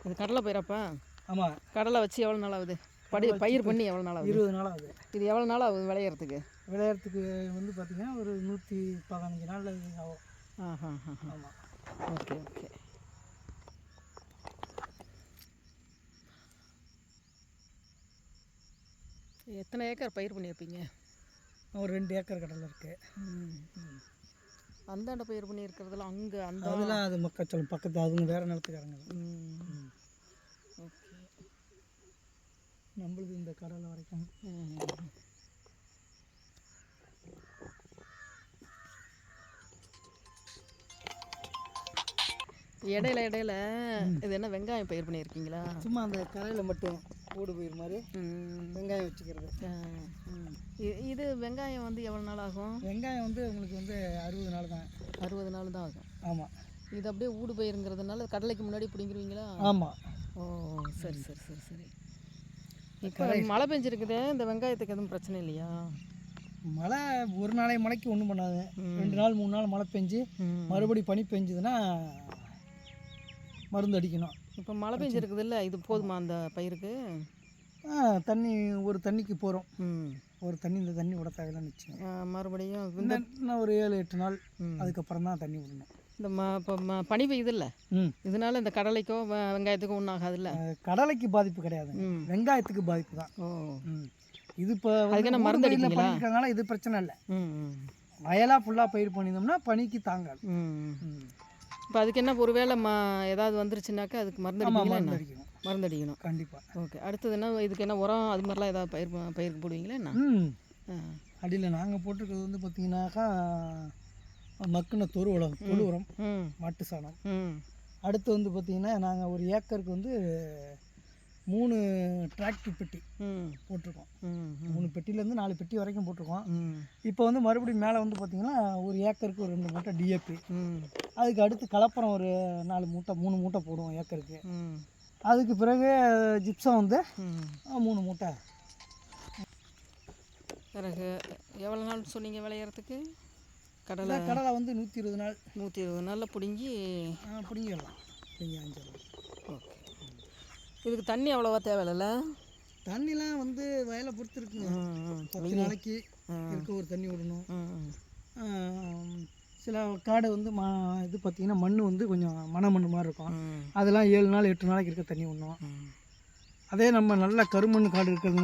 அது கடலை பயிராப்பா? ஆமாம். கடலை வச்சு எவ்வளோ நாள் ஆகுது? பயிர் பண்ணி எவ்வளோ நாள் ஆகுது? 20 நாள் ஆகுது. இது எவ்வளோ நாள் ஆகுது விளையிறதுக்கு? விளையிறதுக்கு வந்து பார்த்திங்கன்னா ஒரு 115 நாள் ஆகும். ஆஹா. ஆமாம். Okay okay. எத்தனை ஏக்கர் பயிர் பண்ணியிருப்பீங்க? ஒரு 2 ஏக்கர் கடலை இருக்குது. அந்தாண்ட பயிர் பண்ணியிருக்கிறதுலாம் அங்கே அந்த அதெல்லாம் அது மக்காச்சோளம் பக்கத்து, அதுங்க வேறு நிலத்துக்காரங்க. ஓகே. நம்மளுக்கு இந்த கடலை வரைக்கும். இடையில இது என்ன வெங்காயம் பயிர் பண்ணியிருக்கீங்களா? சும்மா அந்த கரையில் மட்டும் ஊடு பயிர் மாதிரி வெங்காயம் வச்சுக்கிறது. இது வெங்காயம் வந்து எவ்வளோ நாள் ஆகும்? வெங்காயம் வந்து உங்களுக்கு வந்து 60 நாள் தான். 60 நாள் தான் ஆகும். ஆமாம். இது அப்படியே ஊடு பயிருங்கிறதுனால கடலைக்கு முன்னாடி பிடிங்கிருவீங்களா? ஆமாம். ஓ சரி. இப்போ மழை பெஞ்சிருக்குதே, இந்த வெங்காயத்துக்கு எதுவும் பிரச்சனை இல்லையா? மழை ஒரு நாளைக்கு மழைக்கு ஒன்றும் பண்ணாது. 2 நாள் 3 நாள் மழை பெஞ்சு மறுபடி பனி பெஞ்சுதுன்னா மருந்து அடிக்கணும். இப்போ மழை பெஞ்சிருக்குது இல்லை, இது போதுமா அந்த பயிருக்கு? தண்ணி ஒரு தண்ணிக்கு போகிறோம். ஒரு தண்ணி இந்த தண்ணி விட தேவையில்லைன்னு வச்சுக்கோங்க. மறுபடியும் இன்னும் ஒரு 7-8 நாள் அதுக்கப்புறம் தான் தண்ணி விடணும். இந்த இப்போ பனி பெய்யுது இல்லை, இதனால இந்த கடலைக்கோ வெங்காயத்துக்கோ ஒன்றும் ஆகாதுல்ல? கடலைக்கு பாதிப்பு கிடையாது, வெங்காயத்துக்கு பாதிப்பு தான். இது இப்போ மருந்து பண்ணிக்கிறதுனால இது பிரச்சனை இல்லை. வயலாக ஃபுல்லாக பயிர் பண்ணியிருந்தோம்னா பனிக்கு தாங்காது. இப்போ அதுக்கு என்ன ஒருவேளை ஏதாவது வந்துருச்சுனாக்கா அதுக்கு மருந்து அடிக்கணும். மருந்து அடிக்கணும் கண்டிப்பாக. ஓகே. அடுத்தது என்ன, இதுக்கு என்ன உரம் அது மாதிரிலாம் ஏதாவது பயிருக்கு போடுவீங்களா என்ன? அடியில் நாங்கள் போட்டிருக்கிறது வந்து பார்த்தீங்கன்னாக்கா மக்குன தொழு உரம், மாட்டு சாணம். அடுத்து வந்து பார்த்திங்கன்னா நாங்கள் ஒரு ஏக்கருக்கு வந்து 3 டிராக்டர் பெட்டி போட்டிருக்கோம். 3 பெட்டிலேருந்து 4 பெட்டி வரைக்கும் போட்டிருக்கோம். இப்போ வந்து மறுபடியும் மேலே வந்து பார்த்திங்கன்னா ஒரு ஏக்கருக்கு ஒரு 2 மூட்டை டிஏபி, அதுக்கு அடுத்து கலப்பரம் ஒரு 4 மூட்டை 3 மூட்டை போடுவோம் ஏக்கருக்கு. அதுக்கு பிறகு ஜிப்சம் வந்து 3 மூட்டை. பிறகு எவ்வளோ நாள் சொன்னீங்க விளையிறதுக்கு? கடலை வந்து 120 நாள். 120 நாளில் பிடுங்கிடலாம். பிடுங்கி 5 ஓகே. இதுக்கு தண்ணி அவ்வளோவா தேவையில்ல? தண்ணிலாம் வந்து வயலை பொறுத்து இருக்குங்க. 10 நாளைக்கு இருக்க ஒரு தண்ணி விடணும். சில காடு வந்து இது பார்த்திங்கன்னா மண் வந்து கொஞ்சம் மண் மாதிரி இருக்கும், அதெல்லாம் 7 நாள் 8 நாளைக்கு இருக்க தண்ணி விடணும். அதே நம்ம நல்ல கருமண் காடு இருக்கிறது